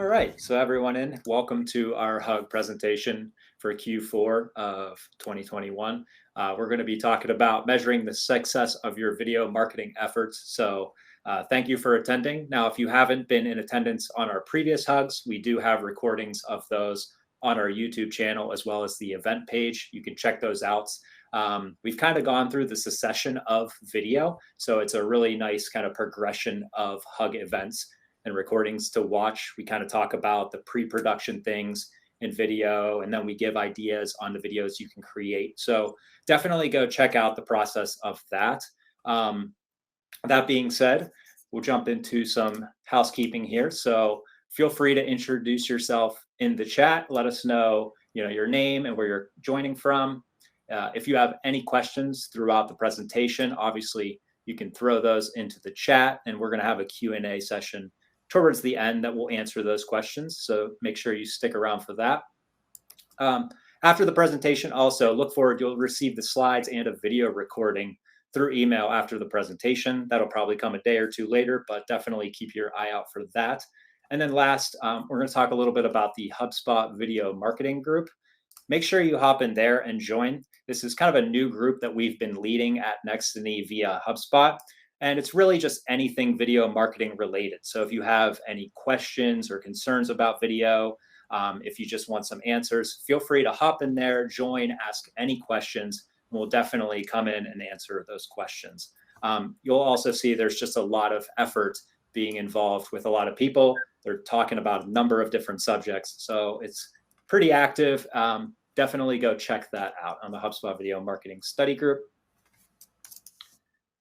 right, so everyone welcome to our Hug presentation for Q4 of 2021. We're going to be talking about measuring the success of your video marketing efforts. So thank you for attending. Now, if you haven't been in attendance on our previous Hugs, we do have recordings of those on our YouTube channel as well as the event page. You can check those out. We've kind of gone through the succession of video, so it's a really nice kind of progression of Hug events and recordings to watch. We kind of talk about the pre-production things in video, and then we give ideas on the videos you can create. So definitely go check out the process of that. That being said, we'll jump into some housekeeping here. So feel free to introduce yourself in the chat. Let us know, your name and where you're joining from. If you have any questions throughout the presentation, obviously you can throw those into the chat, and we're going to have a Q&A session towards the end that will answer those questions. So make sure you stick around for that. After the presentation, also look forward, you'll receive the slides and a video recording through email after the presentation. That'll probably come a day or two later, but definitely keep your eye out for that. And then last, we're going to talk a little bit about the Hubspot video marketing group. Make sure you hop in there and join. This is kind of a new group that we've been leading at Nextiny via Hubspot. And it's really just anything video marketing related. So if you have any questions or concerns about video, if you just want some answers, feel free to hop in there, join, ask any questions, and we'll definitely come in and answer those questions. You'll also see there's just a lot of effort being involved with a lot of people. They're talking about a number of different subjects. So it's pretty active. Definitely go check that out on the HubSpot Video Marketing Study Group.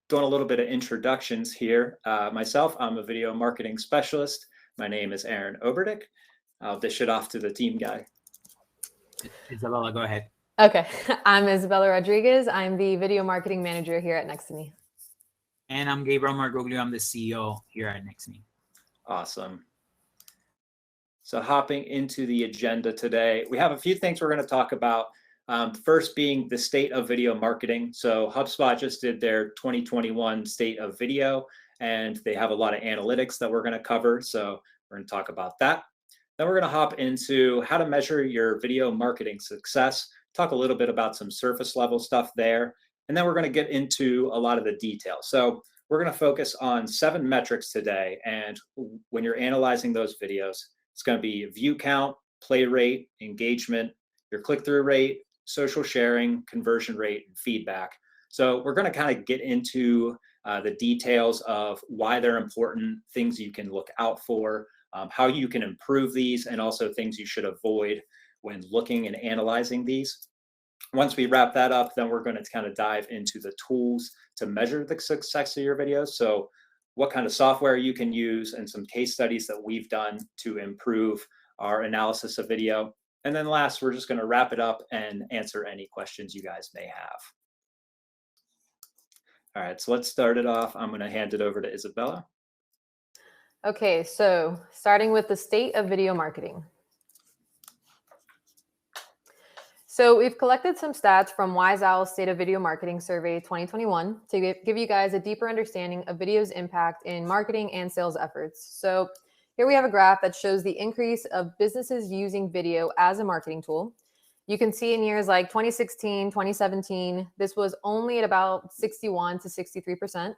Doing a little bit of introductions here. Myself, I'm a video marketing specialist. My name is Aaron Oberdick. I'll dish it off to the team guy. Isabella, go ahead. Okay, I'm Isabella Rodriguez. I'm the video marketing manager here at Nextiny. And I'm Gabriel Margoglio. I'm the CEO here at Nextiny. Awesome. So hopping into the agenda today, we have a few things we're going to talk about. First being the state of video marketing. So HubSpot just did their 2021 state of video, and they have a lot of analytics that we're going to cover. So we're going to talk about that. Then we're going to hop into how to measure your video marketing success, talk a little bit about some surface level stuff there. And then we're going to get into a lot of the details. So we're going to focus on 7 metrics today. And when you're analyzing those videos, it's going to be view count, play rate, engagement, your click-through rate, social sharing, conversion rate, and feedback. So we're going to kind of get into the details of why they're important, things you can look out for, how you can improve these, and also things you should avoid when looking and analyzing these. Once we wrap that up, then we're going to kind of dive into the tools to measure the success of your videos. So what kind of software you can use and some case studies that we've done to improve our analysis of video. And then last, we're just going to wrap it up and answer any questions you guys may have. All right, so let's start it off. I'm going to hand it over to Isabella. Okay, so starting with the state of video marketing. So we've collected some stats from Wise Owl's State of Video Marketing Survey 2021 to give you guys a deeper understanding of video's impact in marketing and sales efforts. So here we have a graph that shows the increase of businesses using video as a marketing tool. You can see in years like 2016, 2017, this was only at about 61 to 63%.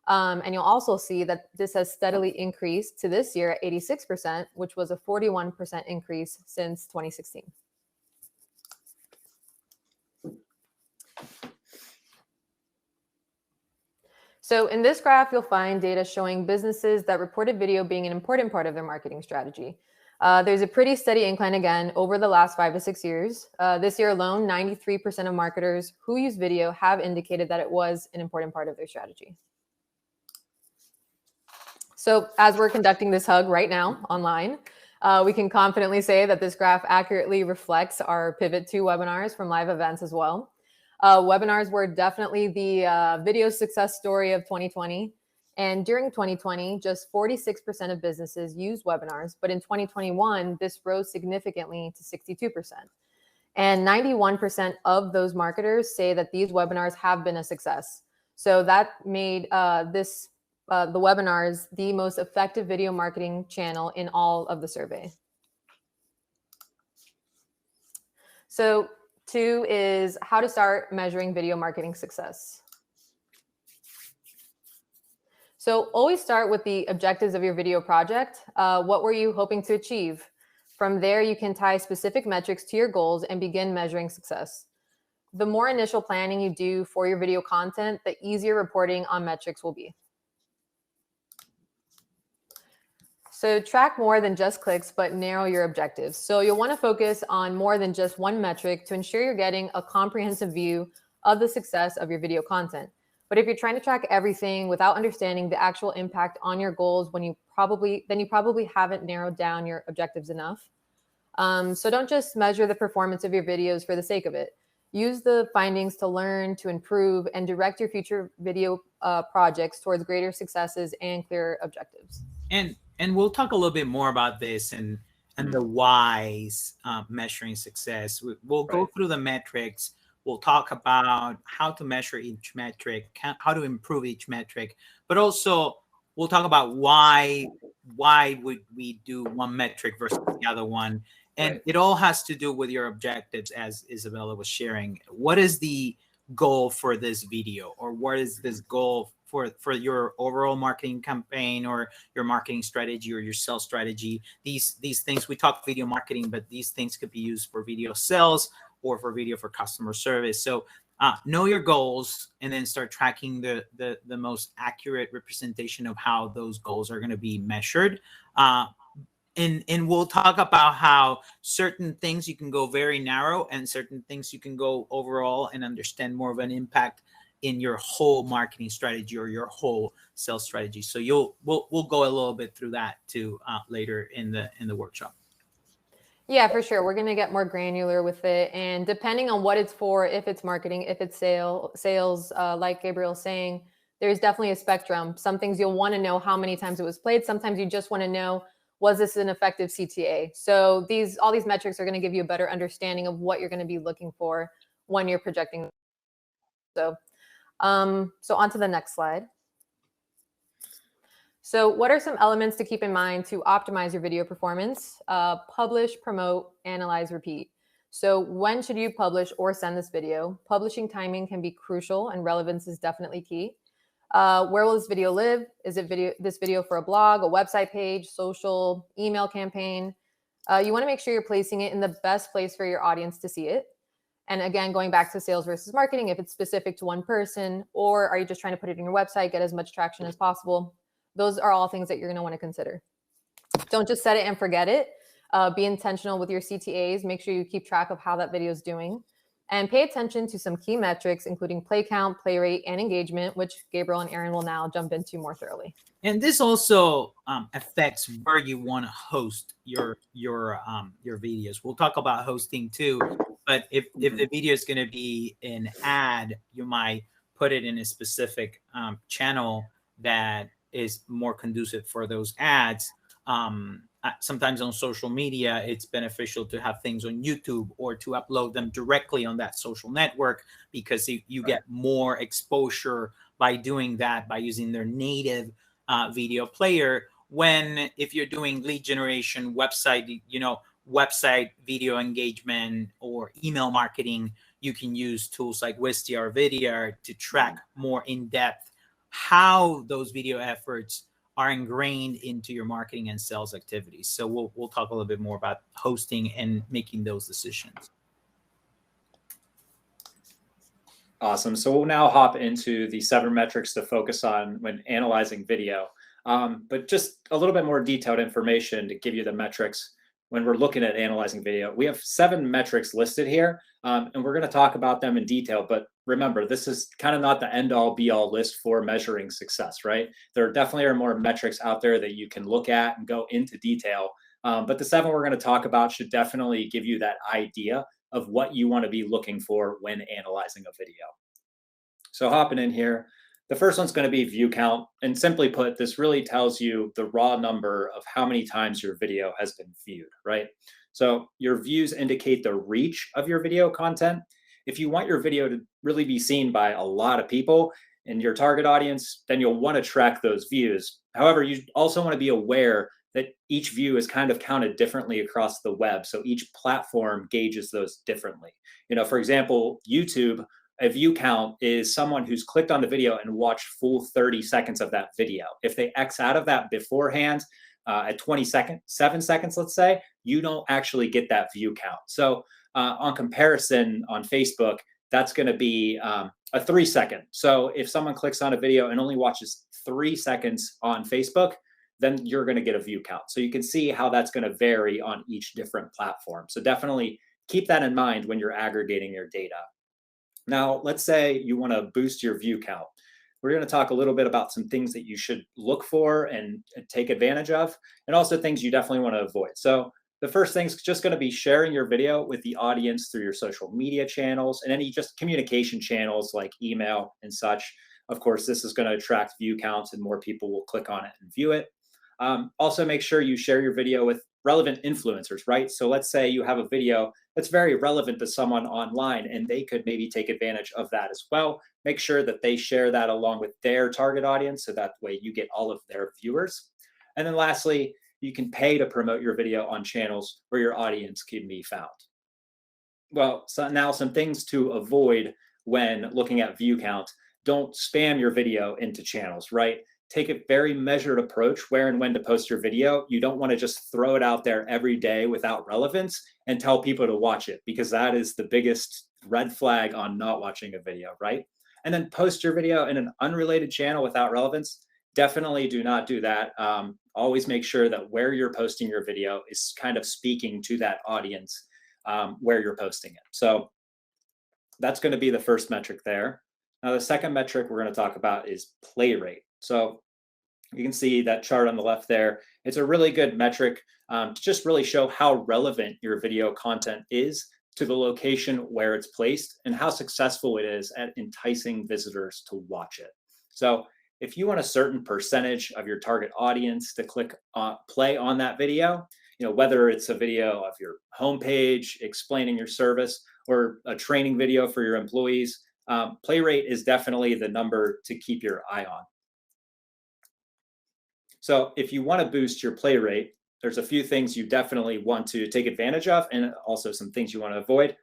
And you'll also see that this has steadily increased to this year at 86%, which was a 41% increase since 2016. So in this graph, you'll find data showing businesses that reported video being an important part of their marketing strategy. There's a pretty steady incline again over the last 5 to 6 years. This year alone, 93% of marketers who use video have indicated that it was an important part of their strategy. So as we're conducting this hug right now online, we can confidently say that this graph accurately reflects our pivot to webinars from live events as well. Webinars were definitely the video success story of 2020. And during 2020, just 46% of businesses used webinars. But in 2021, this rose significantly to 62%. And 91% of those marketers say that these webinars have been a success. So that made this the webinars the most effective video marketing channel in all of the survey. So 2 is how to start measuring video marketing success. So always start with the objectives of your video project. What were you hoping to achieve? From there, you can tie specific metrics to your goals and begin measuring success. The more initial planning you do for your video content, the easier reporting on metrics will be. So track more than just clicks, but narrow your objectives. So you'll want to focus on more than just one metric to ensure you're getting a comprehensive view of the success of your video content. But if you're trying to track everything without understanding the actual impact on your goals, then you probably haven't narrowed down your objectives enough. So don't just measure the performance of your videos for the sake of it. Use the findings to learn, to improve, and direct your future video projects towards greater successes and clearer objectives. And we'll talk a little bit more about this and the whys measuring success. We'll go through the metrics. We'll talk about how to measure each metric, how to improve each metric, but also we'll talk about why would we do one metric versus the other one. And it all has to do with your objectives, as Isabella was sharing. What is the goal for this video, or what is this goal for your overall marketing campaign, or your marketing strategy, or your sales strategy? These things, we talk video marketing, but these things could be used for video sales or for video for customer service. So know your goals, and then start tracking the most accurate representation of how those goals are going to be measured. And we'll talk about how certain things you can go very narrow, and certain things you can go overall and understand more of an impact in your whole marketing strategy or your whole sales strategy. So we'll go a little bit through that too later in the workshop. Yeah, for sure. We're going to get more granular with it. And depending on what it's for, if it's marketing, if it's sales, like Gabriel's saying, there's definitely a spectrum. Some things you'll want to know how many times it was played. Sometimes you just want to know, was this an effective CTA? So all these metrics are going to give you a better understanding of what you're going to be looking for when you're projecting. So on to the next slide. So what are some elements to keep in mind to optimize your video performance? Publish, promote, analyze, repeat. So when should you publish or send this video? Publishing timing can be crucial, and relevance is definitely key. Where will this video live? Is it this video for a blog, a website page, social, email campaign? You want to make sure you're placing it in the best place for your audience to see it. And again, going back to sales versus marketing, if it's specific to one person, or are you just trying to put it in your website, get as much traction as possible? Those are all things that you're going to want to consider. Don't just set it and forget it. Be intentional with your CTAs. Make sure you keep track of how that video is doing. And pay attention to some key metrics, including play count, play rate, and engagement, which Gabriel and Aaron will now jump into more thoroughly. And this also affects where you want to host your videos. We'll talk about hosting too, but if the video is going to be an ad, you might put it in a specific channel that is more conducive for those ads. Sometimes on social media, it's beneficial to have things on YouTube or to upload them directly on that social network, because you get more exposure by doing that, by using their native video player. When if you're doing lead generation, website video engagement, or email marketing, you can use tools like Wistia or Vidya to track more in depth how those video efforts are ingrained into your marketing and sales activities. So we'll talk a little bit more about hosting and making those decisions. Awesome. So we'll now hop into the 7 metrics to focus on when analyzing video. But just a little bit more detailed information to give you the metrics when we're looking at analyzing video. We have 7 metrics listed here, and we're going to talk about them in detail. But remember, this is kind of not the end-all be-all list for measuring success, right? There definitely are more metrics out there that you can look at and go into detail. But the 7 we're going to talk about should definitely give you that idea of what you want to be looking for when analyzing a video. So hopping in here, the first one's going to be view count. And simply put, this really tells you the raw number of how many times your video has been viewed, right? So your views indicate the reach of your video content. If you want your video to really be seen by a lot of people, in your target audience, then you'll want to track those views. However, you also want to be aware that each view is kind of counted differently across the web. So each platform gauges those differently. For example, YouTube, a view count is someone who's clicked on the video and watched full 30 seconds of that video. If they X out of that beforehand, at 7 seconds, let's say, you don't actually get that view count. So on comparison on Facebook, that's going to be a 3 second. So if someone clicks on a video and only watches 3 seconds on Facebook, then you're going to get a view count. So you can see how that's going to vary on each different platform. So definitely keep that in mind when you're aggregating your data. Now, let's say you want to boost your view count. We're going to talk a little bit about some things that you should look for and take advantage of, and also things you definitely want to avoid. So the first thing is just going to be sharing your video with the audience through your social media channels and any just communication channels like email and such. Of course, this is going to attract view counts and more people will click on it and view it. Also, make sure you share your video with relevant influencers, right? So let's say you have a video that's very relevant to someone online and they could maybe take advantage of that as well. Make sure that they share that along with their target audience so that way you get all of their viewers. And then lastly, you can pay to promote your video on channels where your audience can be found. Well, so now some things to avoid when looking at view count. Don't spam your video into channels, right? Take a very measured approach where and when to post your video. You don't want to just throw it out there every day without relevance and tell people to watch it, because that is the biggest red flag on not watching a video, right? And then post your video in an unrelated channel without relevance. Definitely do not do that. Always make sure that where you're posting your video is kind of speaking to that audience where you're posting it. So that's going to be the first metric there. Now, the second metric we're going to talk about is play rate. So you can see that chart on the left there. It's a really good metric to just really show how relevant your video content is to the location where it's placed and how successful it is at enticing visitors to watch it. So if you want a certain percentage of your target audience to click play on that video, whether it's a video of your homepage explaining your service or a training video for your employees, play rate is definitely the number to keep your eye on. So if you want to boost your play rate, there's a few things you definitely want to take advantage of and also some things you want to avoid.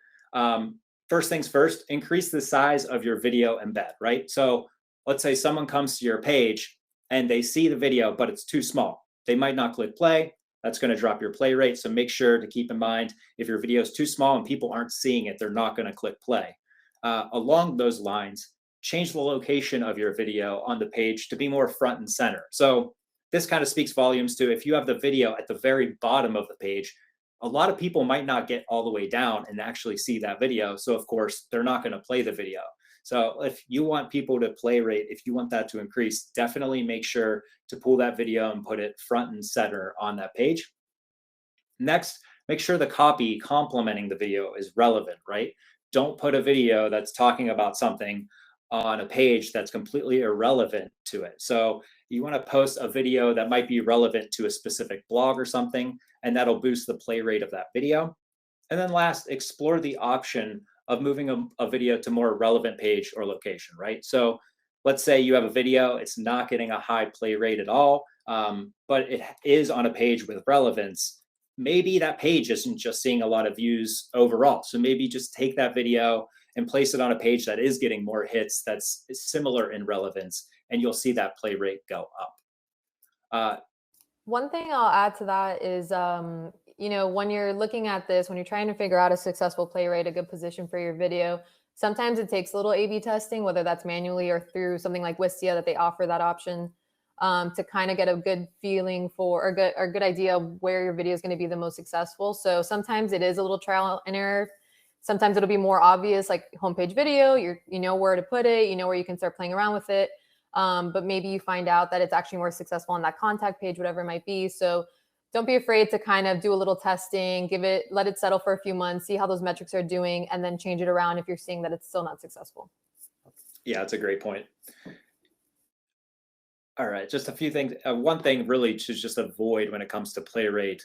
First things first, increase the size of your video embed, right? So let's say someone comes to your page and they see the video, but it's too small. They might not click play. That's going to drop your play rate. So make sure to keep in mind, if your video is too small and people aren't seeing it, they're not going to click play. Along those lines, change the location of your video on the page to be more front and center. So this kind of speaks volumes to if you have the video at the very bottom of the page, a lot of people might not get all the way down and actually see that video. So of course, they're not going to play the video. So if you want people to play rate, if you want that to increase, definitely make sure to pull that video and put it front and center on that page. Next, make sure the copy complementing the video is relevant, right? Don't put a video that's talking about something on a page that's completely irrelevant to it. So you want to post a video that might be relevant to a specific blog or something, and that'll boost the play rate of that video. And then last, explore the option of moving a video to more relevant page or location, right? So let's say you have a video, it's not getting a high play rate at all, but it is on a page with relevance. Maybe that page isn't just seeing a lot of views overall. So maybe just take that video and place it on a page that is getting more hits, that's similar in relevance, and you'll see that play rate go up. One thing I'll add to that is, when you're looking at this, when you're trying to figure out a successful play rate, a good position for your video, sometimes it takes a little A/B testing, whether that's manually or through something like Wistia that they offer that option, to kind of get a good feeling for, or a good idea of where your video is going to be the most successful. So sometimes it is a little trial and error. Sometimes it'll be more obvious, like homepage video, you know where to put it, you know where you can start playing around with it. But maybe you find out that it's actually more successful on that contact page, whatever it might be. So don't be afraid to kind of do a little testing, let it settle for a few months, see how those metrics are doing, and then change it around if you're seeing that it's still not successful. Yeah, that's a great point. All right, just a few things. One thing really to just avoid when it comes to play rate,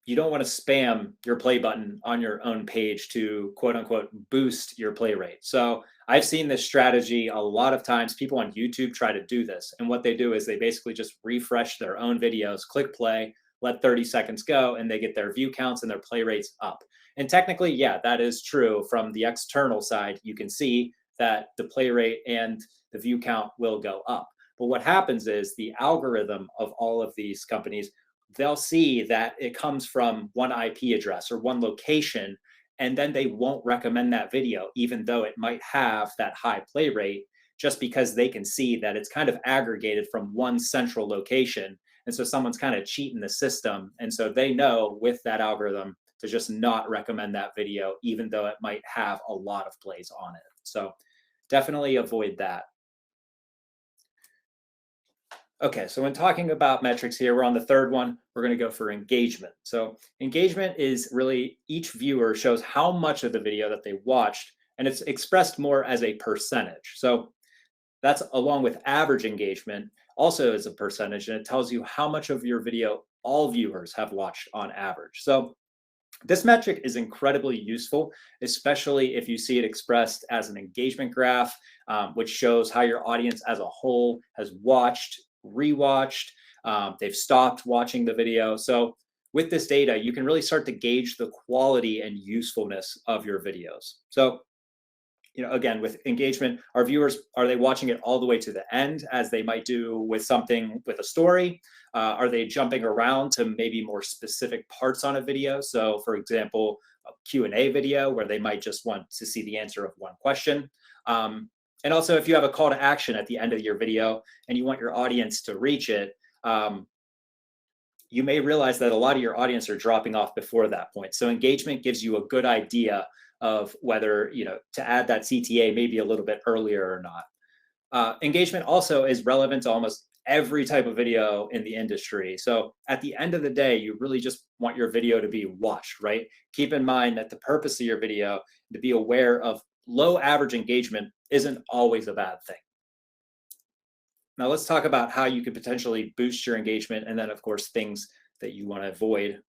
you don't want to spam your play button on your own page to quote unquote boost your play rate. So I've seen this strategy a lot of times. People on YouTube try to do this. And what they do is they basically just refresh their own videos, click play, let 30 seconds go, and they get their view counts and their play rates up. And technically, yeah, that is true. From the external side, you can see that the play rate and the view count will go up. But what happens is the algorithm of all of these companies, they'll see that it comes from one IP address or one location, and then they won't recommend that video, even though it might have that high play rate, just because they can see that it's kind of aggregated from one central location. And so someone's kind of cheating the system. And so they know with that algorithm to just not recommend that video, even though it might have a lot of plays on it. So definitely avoid that. Okay, so when talking about metrics here, we're on the third one. We're going to go for engagement. So engagement is really each viewer shows how much of the video that they watched, and it's expressed more as a percentage. So that's along with average engagement also is a percentage, and it tells you how much of your video all viewers have watched on average. So this metric is incredibly useful, especially if you see it expressed as an engagement graph, which shows how your audience as a whole has watched, rewatched, they've stopped watching the video. So with this data, you can really start to gauge the quality and usefulness of your videos. So, again, with engagement, our viewers, are they watching it all the way to the end, as they might do with something with a story? Are they jumping around to maybe more specific parts on a video? So for example, a Q&A video where they might just want to see the answer of one question. And also, if you have a call to action at the end of your video and you want your audience to reach it, you may realize that a lot of your audience are dropping off before that point. So engagement gives you a good idea of whether, to add that CTA maybe a little bit earlier or not. Engagement also is relevant to almost every type of video in the industry. So at the end of the day, you really just want your video to be watched, right? Keep in mind that the purpose of your video, to be aware of low average engagement, isn't always a bad thing. Now let's talk about how you could potentially boost your engagement, and then of course things that you want to avoid.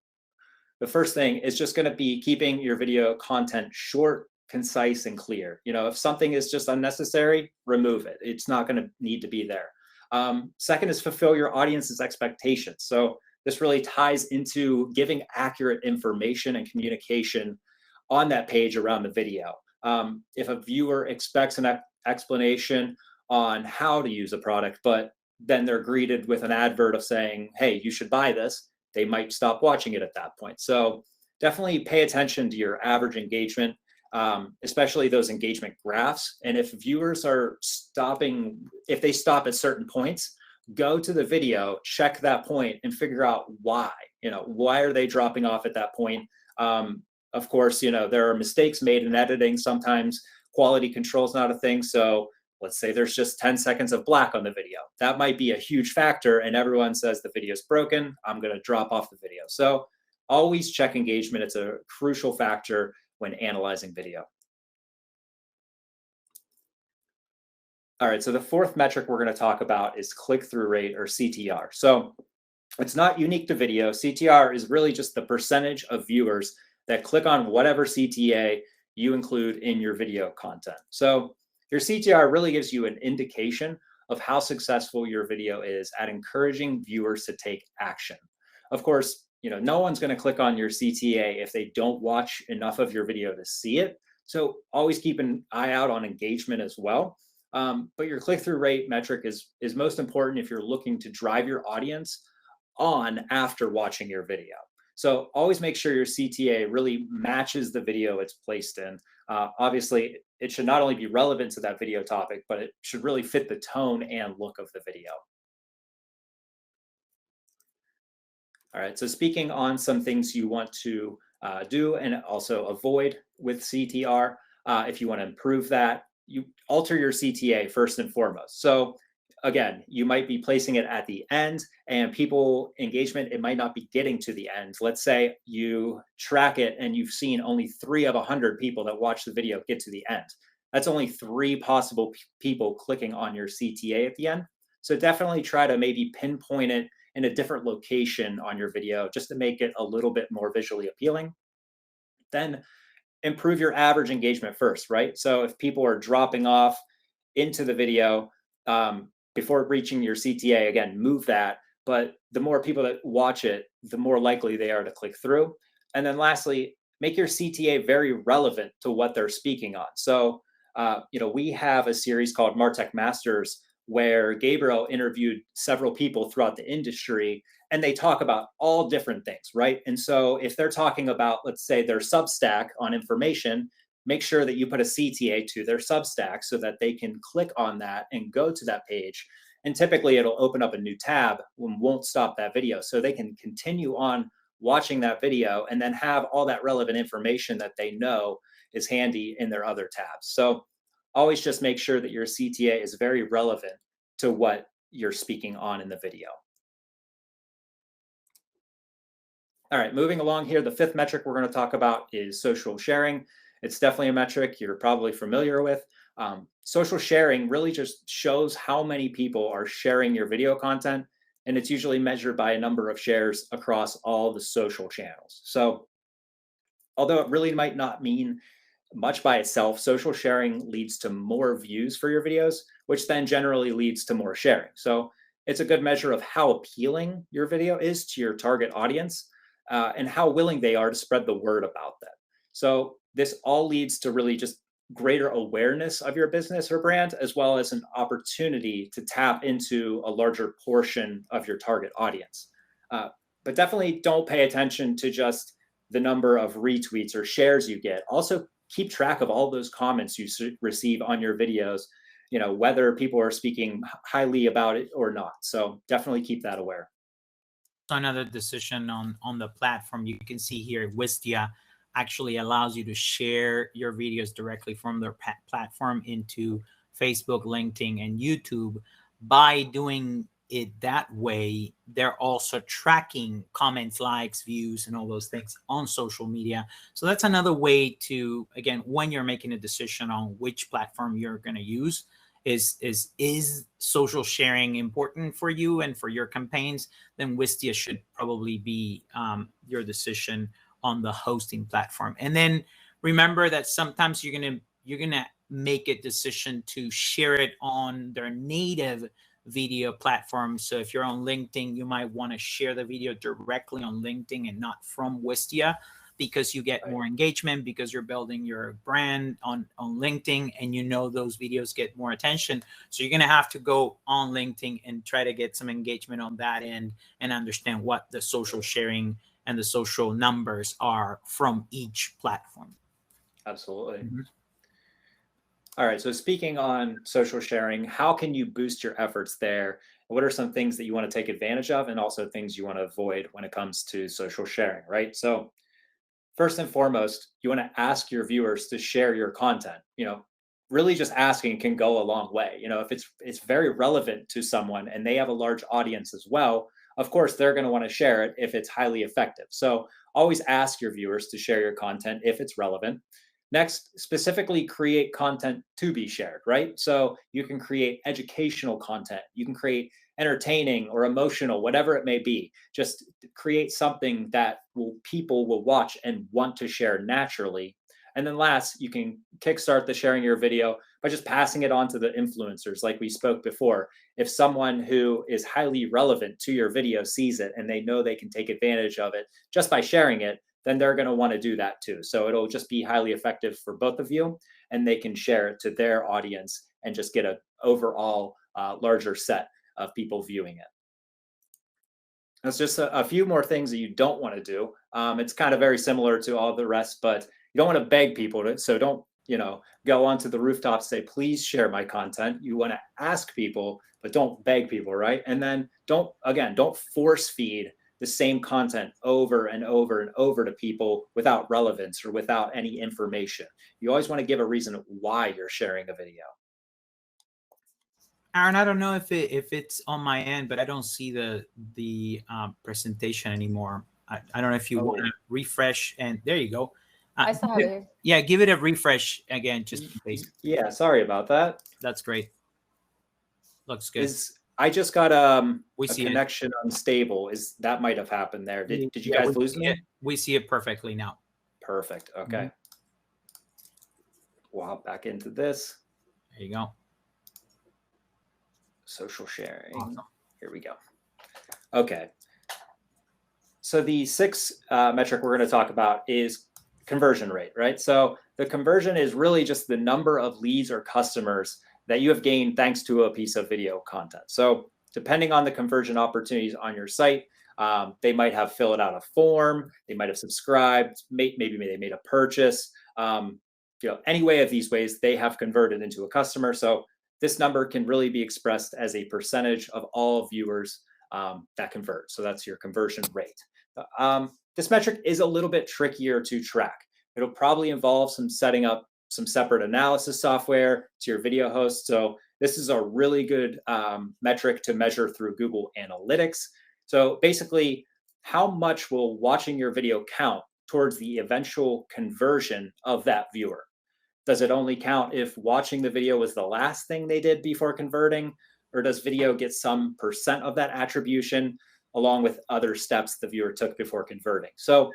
The first thing is just going to be keeping your video content short, concise, and clear. If something is just unnecessary, remove it. It's not going to need to be there. Second is fulfill your audience's expectations. So this really ties into giving accurate information and communication on that page around the video. If a viewer expects an explanation on how to use a product, but then they're greeted with an advert of saying, hey, you should buy this, they might stop watching it at that point. So definitely pay attention to your average engagement, especially those engagement graphs. And if viewers are stopping, if they stop at certain points, go to the video, check that point, and figure out why. Why are they dropping off at that point? Of course, there are mistakes made in editing. Sometimes quality control is not a thing. So let's say there's just 10 seconds of black on the video. That might be a huge factor, and everyone says the video is broken. I'm going to drop off the video. So always check engagement. It's a crucial factor when analyzing video. All right, so the fourth metric we're going to talk about is click-through rate, or CTR. So it's not unique to video. CTR is really just the percentage of viewers that click on whatever CTA you include in your video content. So your CTR really gives you an indication of how successful your video is at encouraging viewers to take action. Of course, no one's going to click on your CTA if they don't watch enough of your video to see it. So always keep an eye out on engagement as well. But your click-through rate metric is most important if you're looking to drive your audience on after watching your video. So always make sure your CTA really matches the video it's placed in. Obviously, it should not only be relevant to that video topic, but it should really fit the tone and look of the video. All right, so speaking on some things you want to do and also avoid with CTR, if you want to improve that, you alter your CTA first and foremost. So again, you might be placing it at the end, and people engagement, it might not be getting to the end. Let's say you track it and you've seen only 3 of 100 people that watch the video get to the end. That's only 3 possible people clicking on your CTA at the end. So definitely try to maybe pinpoint it in a different location on your video just to make it a little bit more visually appealing. Then improve your average engagement first, right? So if people are dropping off into the video before reaching your CTA, again, move that. But the more people that watch it, the more likely they are to click through. And then lastly, make your CTA very relevant to what they're speaking on. So, we have a series called MarTech Masters where Gabriel interviewed several people throughout the industry, and they talk about all different things, right? And so if they're talking about, let's say, their Substack on information, make sure that you put a CTA to their Substack so that they can click on that and go to that page. And typically it'll open up a new tab and won't stop that video. So they can continue on watching that video and then have all that relevant information that they know is handy in their other tabs. So always just make sure that your CTA is very relevant to what you're speaking on in the video. All right, moving along here, the fifth metric we're going to talk about is social sharing. It's definitely a metric you're probably familiar with. Social sharing really just shows how many people are sharing your video content, and it's usually measured by a number of shares across all the social channels. So although it really might not mean much by itself, social sharing leads to more views for your videos, which then generally leads to more sharing. So it's a good measure of how appealing your video is to your target audience and how willing they are to spread the word about that. So this all leads to really just greater awareness of your business or brand, as well as an opportunity to tap into a larger portion of your target audience. But definitely don't pay attention to just the number of retweets or shares you get. Also keep track of all those comments you receive on your videos, whether people are speaking highly about it or not. So definitely keep that aware. Another decision on the platform, you can see here, Wistia actually allows you to share your videos directly from their platform into Facebook, LinkedIn, and YouTube. By doing it that way, they're also tracking comments, likes, views, and all those things on social media. So that's another way to, again, when you're making a decision on which platform you're going to use, is social sharing important for you and for your campaigns? Then Wistia should probably be your decision on the hosting platform. And then remember that sometimes you're gonna make a decision to share it on their native video platform. So if you're on LinkedIn, you might want to share the video directly on LinkedIn and not from Wistia, because you get more engagement, because you're building your brand on LinkedIn, and those videos get more attention. So you're going to have to go on LinkedIn and try to get some engagement on that end and understand what the social sharing and the social numbers are from each platform. Absolutely. Mm-hmm. All right, so speaking on social sharing, how can you boost your efforts there? What are some things that you want to take advantage of, and also things you want to avoid when it comes to social sharing, right? So first and foremost, you want to ask your viewers to share your content. Really just asking can go a long way. If it's very relevant to someone and they have a large audience as well, of course, they're going to want to share it if it's highly effective. So always ask your viewers to share your content if it's relevant. Next, specifically create content to be shared, right? So you can create educational content. You can create entertaining or emotional, whatever it may be. Just create something that people will watch and want to share naturally. And then last, you can kickstart the sharing your video by just passing it on to the influencers, like we spoke before. If someone who is highly relevant to your video sees it and they know they can take advantage of it just by sharing it, then they're going to want to do that too. So it'll just be highly effective for both of you, and they can share it to their audience and just get an overall larger set of people viewing it. That's just a few more things that you don't want to do. It's kind of very similar to all the rest, but you don't want to beg people to, so don't, go onto the rooftop, say, please share my content. You want to ask people, but don't beg people, right? And then don't force feed the same content over and over and over to people without relevance or without any information. You always want to give a reason why you're sharing a video. Aaron, I don't know if it's on my end, but I don't see the presentation anymore. I don't know if you want to refresh, and there you go. I saw it here. Yeah, give it a refresh again, just in case. Yeah, sorry about that. That's great. Looks good. I just got a connection unstable. That might have happened there. Did you guys lose me? We see it perfectly now. Perfect. Okay. we'll hop back into this. There you go. Social sharing. Awesome. Here we go. Okay. So the sixth metric we're going to talk about is conversion rate, right? So the conversion is really just the number of leads or customers that you have gained thanks to a piece of video content. So depending on the conversion opportunities on your site, they might have filled out a form, they might have subscribed, maybe they made a purchase. Any way of these ways, they have converted into a customer. So this number can really be expressed as a percentage of all viewers that convert. So that's your conversion rate. This metric is a little bit trickier to track. It'll probably involve some setting up some separate analysis software to your video host. So this is a really good metric to measure through Google Analytics. So basically, how much will watching your video count towards the eventual conversion of that viewer? Does it only count if watching the video was the last thing they did before converting? Or does video get some percent of that attribution along with other steps the viewer took before converting? So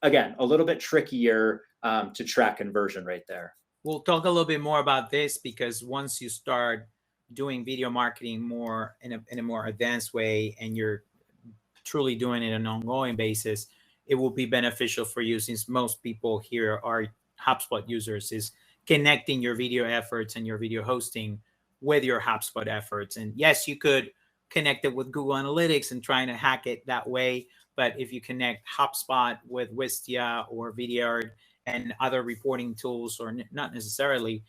again, a little bit trickier to track conversion rate there. We'll talk a little bit more about this because once you start doing video marketing more in a more advanced way and you're truly doing it on an ongoing basis, it will be beneficial for you, since most people here are HubSpot users, is connecting your video efforts and your video hosting with your HubSpot efforts. And yes, you could connect it with Google Analytics and trying to hack it that way. But if you connect HubSpot with Wistia or Vidyard and other reporting tools, or not necessarily,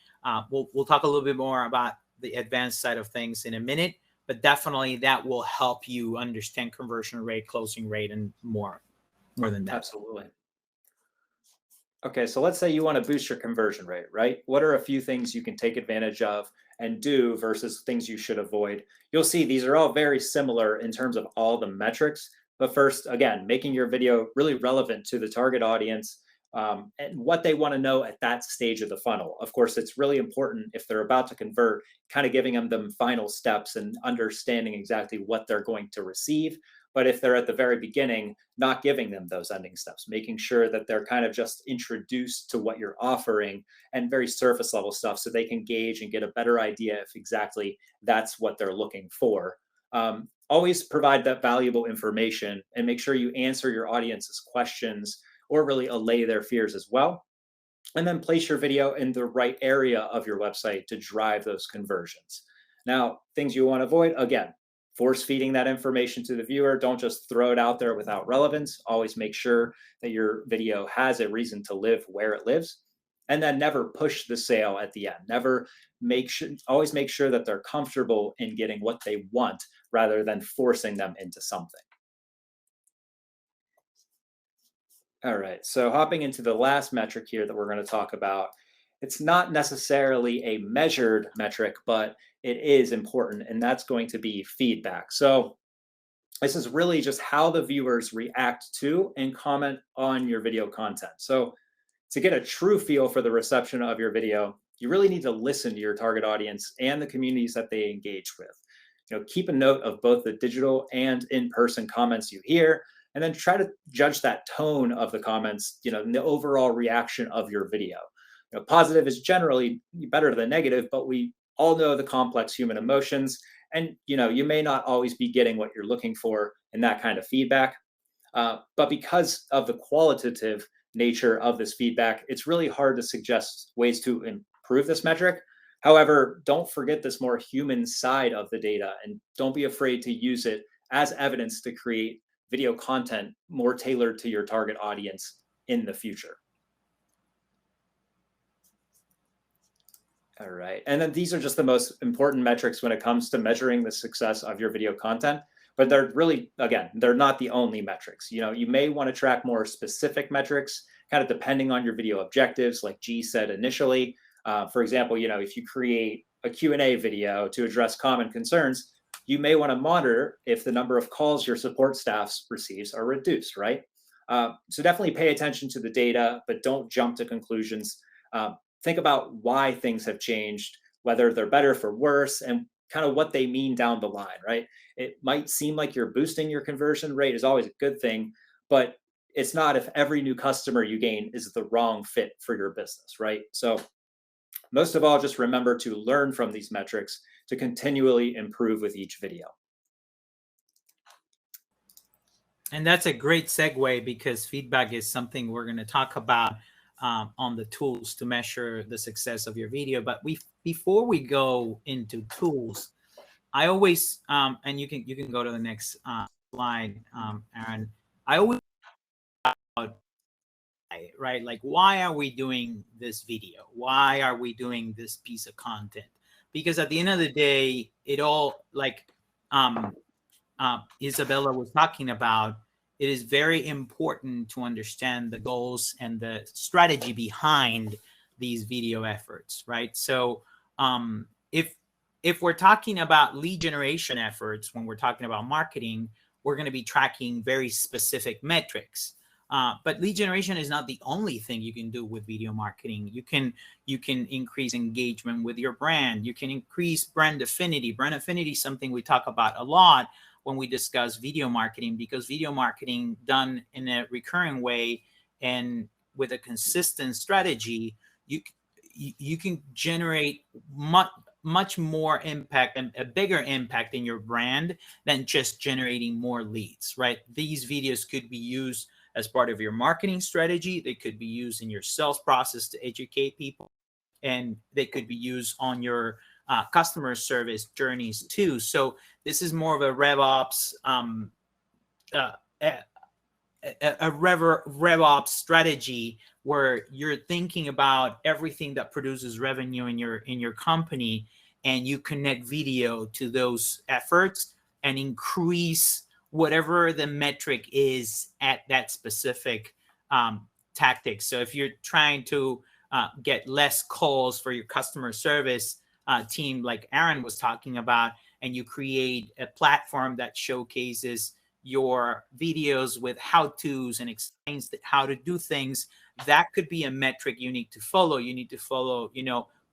we'll talk a little bit more about the advanced side of things in a minute. But definitely that will help you understand conversion rate, closing rate, and more than that. Absolutely. Okay, so let's say you want to boost your conversion rate, right? What are a few things you can take advantage of and do versus things you should avoid? You'll see these are all very similar in terms of all the metrics. But first, again, making your video really relevant to the target audience and what they want to know at that stage of the funnel. Of course, it's really important if they're about to convert, kind of giving them the final steps and understanding exactly what they're going to receive. But if they're at the very beginning, not giving them those ending steps, making sure that they're kind of just introduced to what you're offering and very surface level stuff so they can gauge and get a better idea if exactly that's what they're looking for. Always provide that valuable information and make sure you answer your audience's questions or really allay their fears as well. And then place your video in the right area of your website to drive those conversions. Now, things you want to avoid, again, force feeding that information to the viewer. Don't just throw it out there without relevance. Always make sure that your video has a reason to live where it lives. And then never push the sale at the end. Always make sure that they're comfortable in getting what they want rather than forcing them into something. All right, so hopping into the last metric here that we're going to talk about, it's not necessarily a measured metric, but it is important, and that's going to be feedback. So this is really just how the viewers react to and comment on your video content. So to get a true feel for the reception of your video, you really need to listen to your target audience and the communities that they engage with. Keep a note of both the digital and in-person comments you hear, and then try to judge that tone of the comments, the overall reaction of your video. Positive is generally better than negative, but we all know the complex human emotions, and you may not always be getting what you're looking for in that kind of feedback. But because of the qualitative nature of this feedback, it's really hard to suggest ways to improve this metric. However, don't forget this more human side of the data, and don't be afraid to use it as evidence to create video content more tailored to your target audience in the future. All right, and then these are just the most important metrics when it comes to measuring the success of your video content, but they're really, again, they're not the only metrics. You may want to track more specific metrics, kind of depending on your video objectives, like G said initially. For example, if you create a Q&A video to address common concerns, you may want to monitor if the number of calls your support staff receives are reduced, right? So definitely pay attention to the data, but don't jump to conclusions. Think about why things have changed, whether they're better for worse, and kind of what they mean down the line, right? It might seem like you're boosting your conversion rate is always a good thing, but it's not if every new customer you gain is the wrong fit for your business, right? So most of all, just remember to learn from these metrics to continually improve with each video. And that's a great segue, because feedback is something we're going to talk about on the tools to measure the success of your video. But before we go into tools, I always and you can go to the next slide, Aaron. I always right, like, why are we doing this video? Why are we doing this piece of content? Because at the end of the day, it all, like Isabella was talking about, it is very important to understand the goals and the strategy behind these video efforts, right? So if we're talking about lead generation efforts, when we're talking about marketing, we're going to be tracking very specific metrics. But lead generation is not the only thing you can do with video marketing. You can increase engagement with your brand. You can increase brand affinity. Brand affinity is something we talk about a lot when we discuss video marketing, because video marketing done in a recurring way and with a consistent strategy, you can generate much more impact and a bigger impact in your brand than just generating more leads, right? These videos could be used as part of your marketing strategy. They could be used in your sales process to educate people, and they could be used on your customer service journeys too. So this is more of a RevOps, a RevOps strategy, where you're thinking about everything that produces revenue in your company, and you connect video to those efforts and increase whatever the metric is at that specific tactic. So if you're trying to get less calls for your customer service team, like Aaron was talking about, and you create a platform that showcases your videos with how-tos and explains how to do things, that could be a metric you need to follow. You need to follow,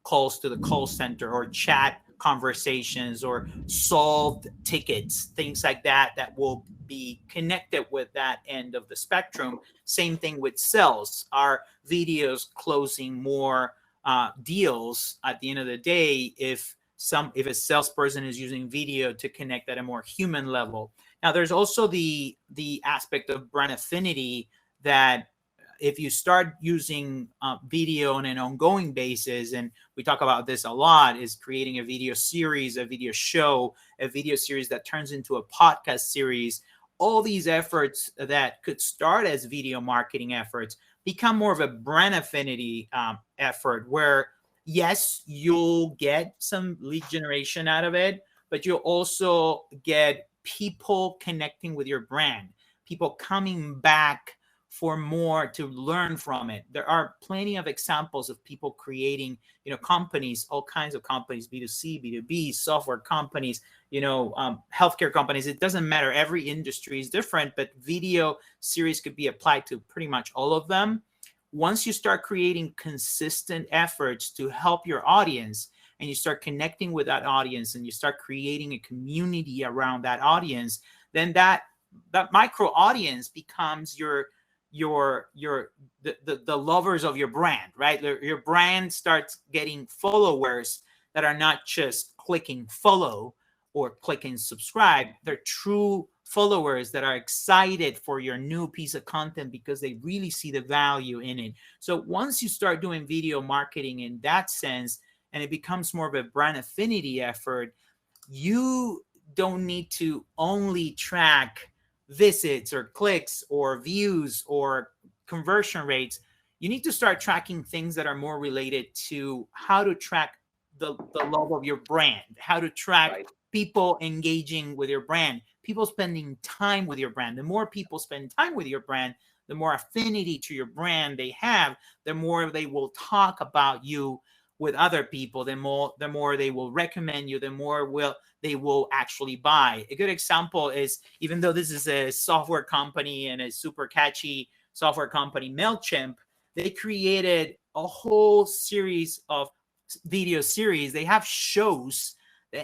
calls to the call center, or chat conversations, or solved tickets, things like that will be connected with that end of the spectrum. Same thing with sales. Are videos closing more deals at the end of the day if a salesperson is using video to connect at a more human level? Now, there's also the aspect of brand affinity, that if you start using video on an ongoing basis, and we talk about this a lot, is creating a video series, a video show, a video series that turns into a podcast series. All these efforts that could start as video marketing efforts become more of a brand affinity effort, where yes, you'll get some lead generation out of it, but you'll also get people connecting with your brand, people coming back for more to learn from it. There are plenty of examples of people creating, companies, all kinds of companies, B2C, B2B, software companies, healthcare companies. It doesn't matter. Every industry is different, but video series could be applied to pretty much all of them. Once you start creating consistent efforts to help your audience, and you start connecting with that audience, and you start creating a community around that audience, then that micro audience becomes the lovers of your brand, right? Your brand starts getting followers that are not just clicking follow or clicking subscribe. They're true followers that are excited for your new piece of content because they really see the value in it. So once you start doing video marketing in that sense, and it becomes more of a brand affinity effort, you don't need to only track visits or clicks or views or conversion rates. You need to start tracking things that are more related to how to track the love of your brand, how to track people engaging with your brand, people spending time with your brand. The more people spend time with your brand, the more affinity to your brand they have, the more they will talk about you with other people, the more they will recommend you, the more they will actually buy. A good example is, even though this is a software company and a super catchy software company, MailChimp, they created a whole series of video series. They have shows,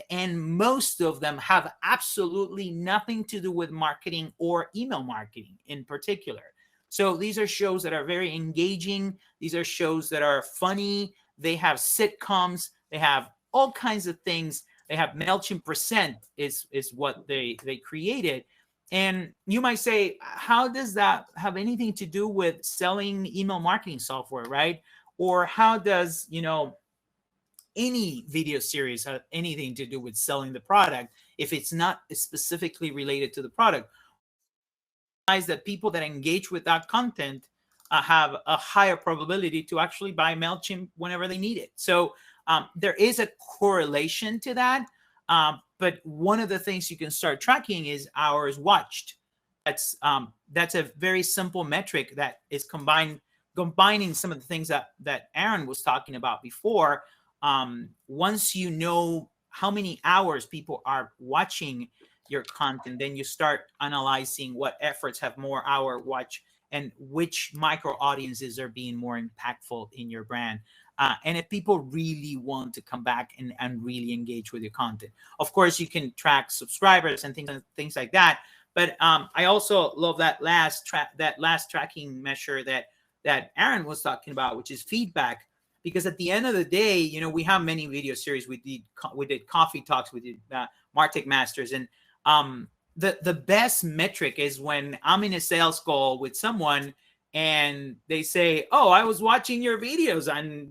and most of them have absolutely nothing to do with marketing or email marketing in particular. So these are shows that are very engaging. These are shows that are funny. they have sitcoms, they have all kinds of things. They have MailChimp Present is what they created. And you might say, how does that have anything to do with selling email marketing software, right? Or how does, any video series have anything to do with selling the product if it's not specifically related to the product? That people that engage with that content have a higher probability to actually buy MailChimp whenever they need it. So there is a correlation to that. But one of the things you can start tracking is hours watched. That's a very simple metric that is combining some of the things that Aaron was talking about before. Once you know how many hours people are watching your content, then you start analyzing what efforts have more hour watch and which micro audiences are being more impactful in your brand. And if people really want to come back and really engage with your content. Of course, you can track subscribers and things like that. But I also love that last tracking measure that Aaron was talking about, which is feedback. Because at the end of the day, we have many video series. We did coffee talks, we did Martech Masters, and the best metric is when I'm in a sales call with someone and they say, "Oh, I was watching your videos on,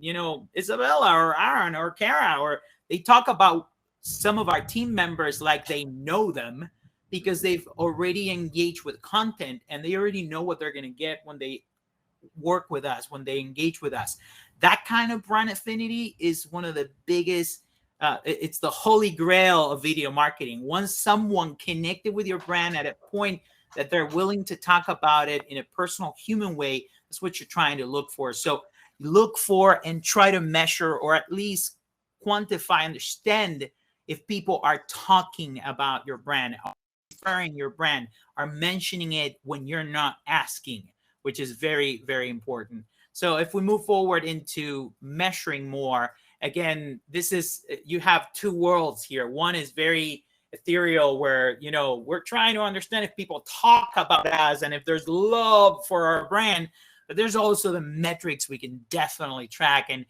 Isabella or Aaron or Kara," or they talk about some of our team members like they know them because they've already engaged with content and they already know what they're going to get when they work with us, when they engage with us. That kind of brand affinity is one of the biggest, it's the holy grail of video marketing. Once someone connected with your brand at a point that they're willing to talk about it in a personal, human way, that's what you're trying to look for. So look for and try to measure or at least quantify, understand if people are talking about your brand, are referring your brand, are mentioning it when you're not asking, which is very, very important. So if we move forward into measuring more, again, you have two worlds here. One is very ethereal where, we're trying to understand if people talk about us and if there's love for our brand, but there's also the metrics we can definitely track. And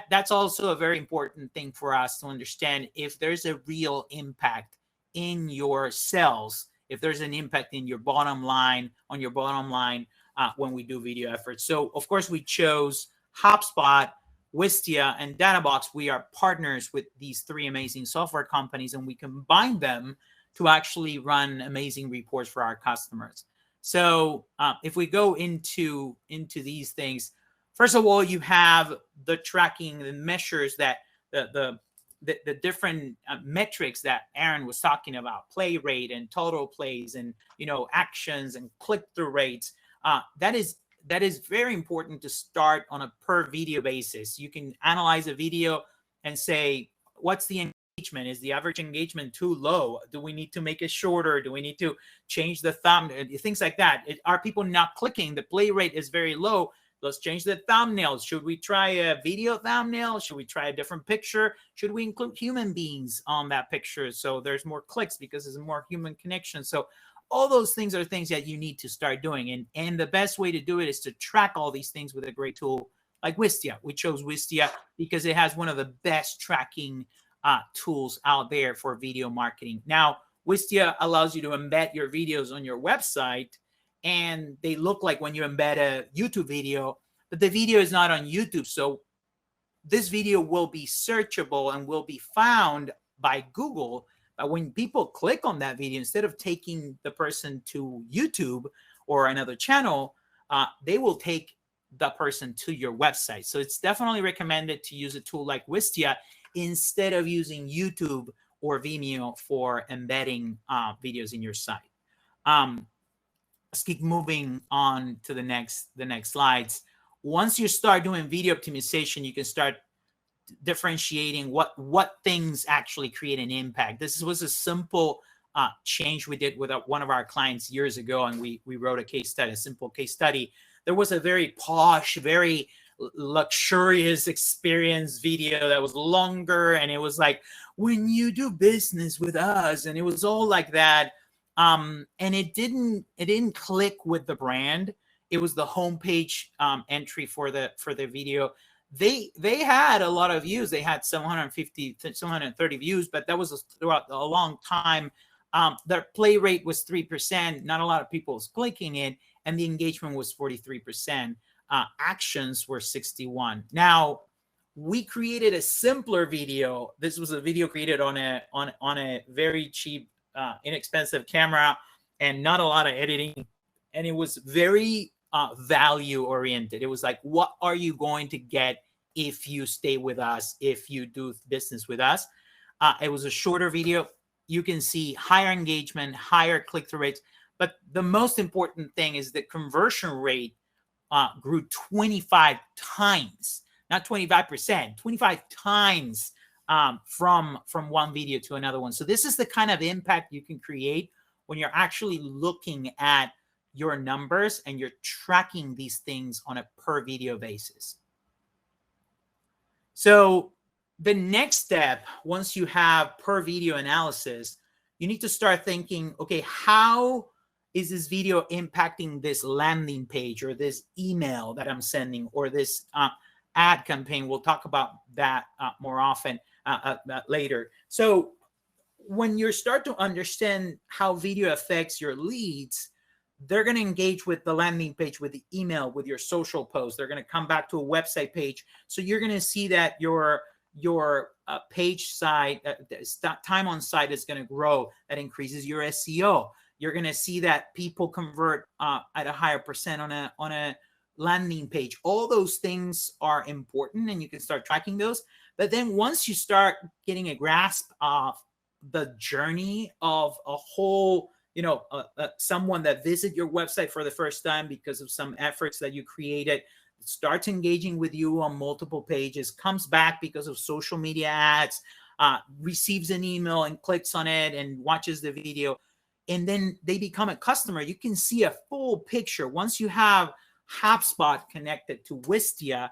that's also a very important thing for us to understand if there's a real impact in your sales, if there's an impact in your bottom line, when we do video efforts. So of course we chose Hubspot, Wistia, and Databox. We are partners with these three amazing software companies, and we combine them to actually run amazing reports for our customers. So if we go into these things, first of all, you have the tracking, the measures that the different metrics that Aaron was talking about, play rate and total plays and actions and click-through rates. That is very important to start on a per video basis. You can analyze a video and say, what's the engagement? Is the average engagement too low? Do we need to make it shorter? Do we need to change the thumbnail? Things like that. Are people not clicking? The play rate is very low. Let's change the thumbnails. Should we try a video thumbnail? Should we try a different picture? Should we include human beings on that picture so there's more clicks because there's more human connection? So all those things are things that you need to start doing. And the best way to do it is to track all these things with a great tool like Wistia. We chose Wistia because it has one of the best tracking tools out there for video marketing. Now, Wistia allows you to embed your videos on your website, and they look like when you embed a YouTube video, but the video is not on YouTube. So this video will be searchable and will be found by Google. But when people click on that video, instead of taking the person to YouTube or another channel, they will take the person to your website. So it's definitely recommended to use a tool like Wistia instead of using YouTube or Vimeo for embedding videos in your site. Let's keep moving on to the next slides. Once you start doing video optimization, you can start differentiating what things actually create an impact. This was a simple change we did with one of our clients years ago, and we wrote a simple case study. There was a very posh, very luxurious experience video that was longer, and it was like, when you do business with us, and it was all like that. And it didn't click with the brand. It was the homepage entry for the video. they had a lot of views. They had 750, 730 views, but that was throughout a long time. Their play rate was 3%. Not a lot of people was clicking it, and the engagement was 43%. Actions were 61. Now, we created a simpler video. This was a video created on a very cheap, inexpensive camera, and not a lot of editing, and it was very value oriented. It was like, what are you going to get if you stay with us, if you do business with us? It was a shorter video. You can see higher engagement, higher click-through rates, but the most important thing is the conversion rate grew 25 times, not 25%, 25 times from one video to another one. So this is the kind of impact you can create when you're actually looking at your numbers and you're tracking these things on a per video basis. So the next step, once you have per video analysis, you need to start thinking, okay, how is this video impacting this landing page or this email that I'm sending or this ad campaign? We'll talk about that more often later. So when you start to understand how video affects your leads, they're going to engage with the landing page, with the email, with your social post. They're going to come back to a website page. So you're going to see that your page side, time on site is going to grow. That increases your SEO. You're going to see that people convert at a higher percent on a landing page. All those things are important, and you can start tracking those. But then once you start getting a grasp of the journey of a whole, someone that visit your website for the first time because of some efforts that you created, starts engaging with you on multiple pages, comes back because of social media ads, receives an email and clicks on it and watches the video, and then they become a customer. You can see a full picture. Once you have Hubspot connected to Wistia,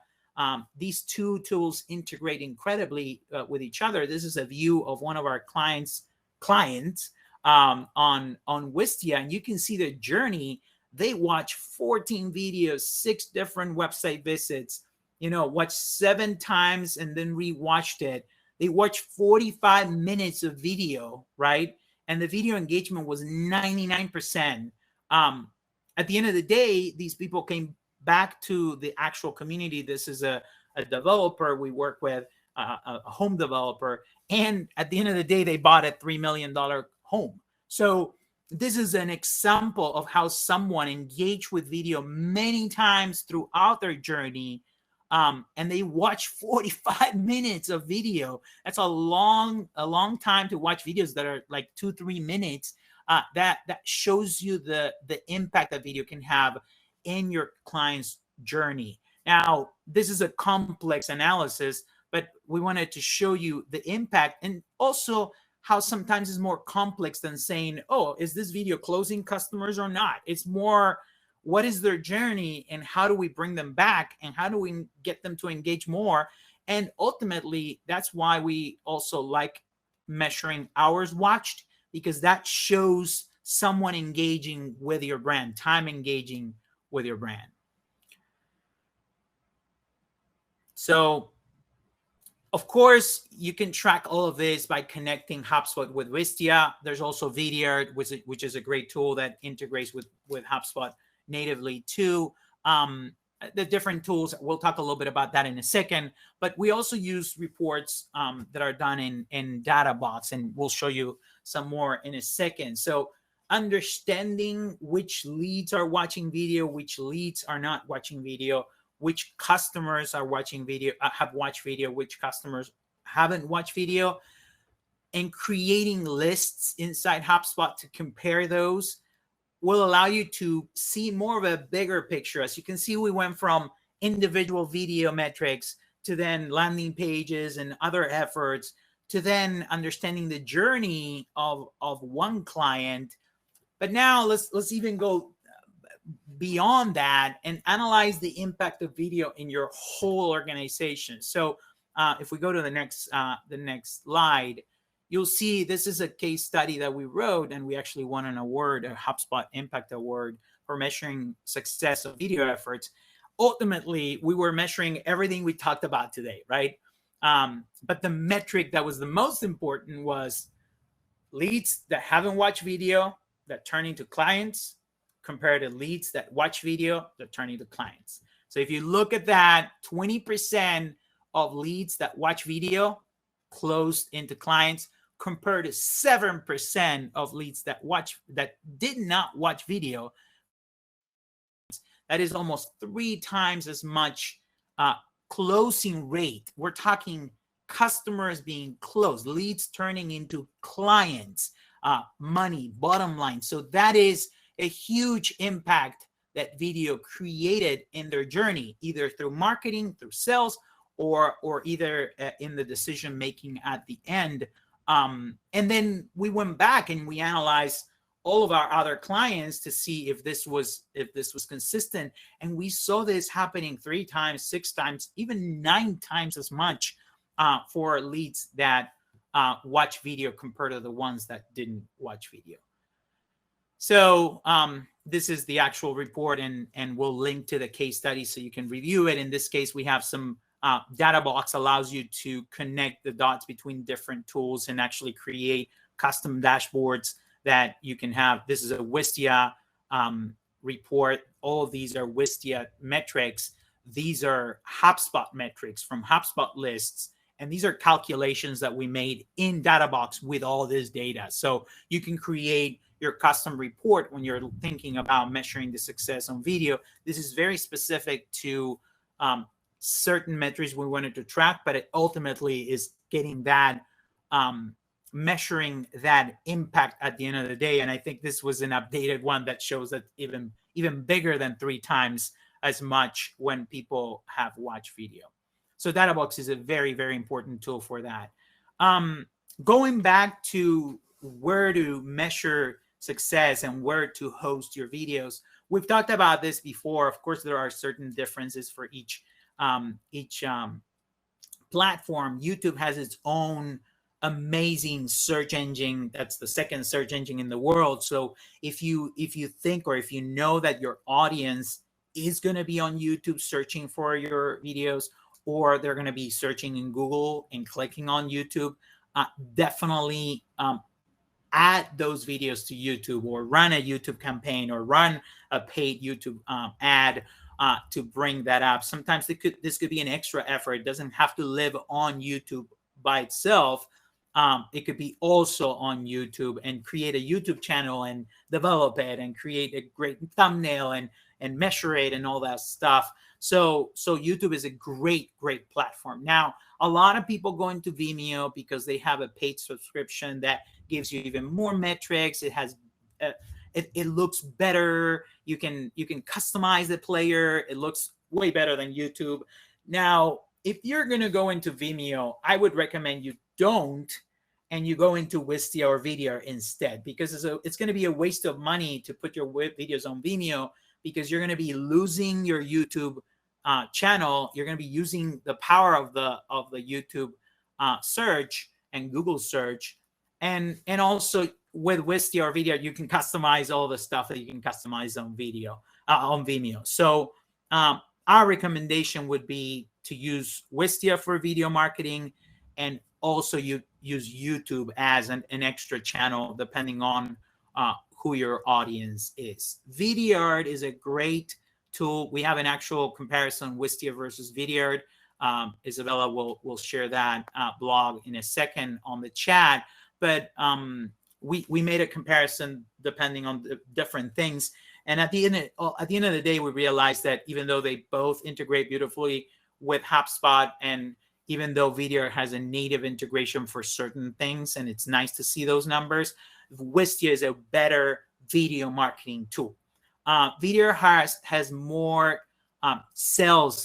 these two tools integrate incredibly with each other. This is a view of one of our clients on Wistia, and you can see the journey. They watch 14 videos, 6 different website visits, watched 7 times and then rewatched it. They watched 45 minutes of video, right? And the video engagement was 99%. At the end of the day, these people came back to the actual community. This is a developer we work with, a home developer. And at the end of the day, they bought a $3 million home. So this is an example of how someone engaged with video many times throughout their journey, and they watch 45 minutes of video. That's a long time to watch videos that are like 2-3 minutes. That shows you the impact that video can have in your client's journey. Now, this is a complex analysis, but we wanted to show you the impact, and also how sometimes it's more complex than saying, oh, is this video closing customers or not? It's more, what is their journey and how do we bring them back and how do we get them to engage more? And ultimately, that's why we also like measuring hours watched, because that shows someone engaging with your brand, time engaging with your brand. So, of course, you can track all of this by connecting Hubspot with Wistia. There's also Vidyard, which is a great tool that integrates with Hubspot natively too. The different tools, we'll talk a little bit about that in a second, but we also use reports that are done in DataBox, and we'll show you some more in a second. So understanding which leads are watching video, which leads are not watching video, which customers are watching video, have watched video, which customers haven't watched video, and creating lists inside Hubspot to compare those will allow you to see more of a bigger picture. As you can see, we went from individual video metrics to then landing pages and other efforts to then understanding the journey of one client. But now let's even go beyond that and analyze the impact of video in your whole organization. So if we go to the next slide, you'll see this is a case study that we wrote, and we actually won an award, a HubSpot Impact Award, for measuring success of video efforts. ultimately we were measuring everything we talked about today, right? But the metric that was the most important was leads that haven't watched video that turn into clients compared to leads that watch video that turn into clients. So if you look at that, 20% of leads that watch video closed into clients compared to 7% of leads that did not watch video. That is almost 3 times as much closing rate. We're talking customers being closed, leads turning into clients, money, bottom line. So that is a huge impact that video created in their journey, either through marketing, through sales, or either in the decision making at the end. And then we went back and we analyzed all of our other clients to see if this was consistent, and we saw this happening 3 times, 6 times, even 9 times as much for leads that watch video compared to the ones that didn't watch video. So this is the actual report, and we'll link to the case study so you can review it. In this case, we have some DataBox allows you to connect the dots between different tools and actually create custom dashboards that you can have. This is a Wistia report. All of these are Wistia metrics. These are Hubspot metrics from Hubspot lists. And these are calculations that we made in DataBox with all this data. So you can create your custom report when you're thinking about measuring the success on video. This is very specific to certain metrics we wanted to track, but it ultimately is getting that measuring that impact at the end of the day. And I think this was an updated one that shows that even bigger than 3 times as much when people have watched video. So DataBox is a very, very important tool for that. Going back to where to measure success and where to host your videos, we've talked about this before. Of course, there are certain differences for each platform. YouTube has its own amazing search engine. That's the second search engine in the world. So if you think, or if you know that your audience is going to be on YouTube searching for your videos, or they're going to be searching in Google and clicking on YouTube, definitely add those videos to YouTube, or run a YouTube campaign, or run a paid YouTube ad to bring that up. Sometimes this could be an extra effort. It doesn't have to live on YouTube by itself. It could be also on YouTube, and create a YouTube channel and develop it and create a great thumbnail and measure it and all that stuff. So YouTube is a great platform. Now, a lot of people go into Vimeo because they have a paid subscription that gives you even more metrics. It has it looks better. You can customize the player. It looks way better than YouTube. Now, if you're going to go into Vimeo, I would recommend you don't, and you go into Wistia or Vidyard instead, because it's going to be a waste of money to put your videos on Vimeo, because you're going to be losing your YouTube channel. You're going to be using the power of the YouTube search and Google search, and also with Wistia or Vidyard, you can customize all the stuff that you can customize on Vimeo. So our recommendation would be to use Wistia for video marketing, and also you use YouTube as an extra channel depending on who your audience is. Vidyard is a great tool. We have an actual comparison, Wistia versus Vidyard. Isabella will share that blog in a second on the chat. But we made a comparison depending on the different things. And at the end of the day, we realized that even though they both integrate beautifully with Hubspot, and even though Vidyard has a native integration for certain things, and it's nice to see those numbers, Wistia is a better video marketing tool. Vidyard has more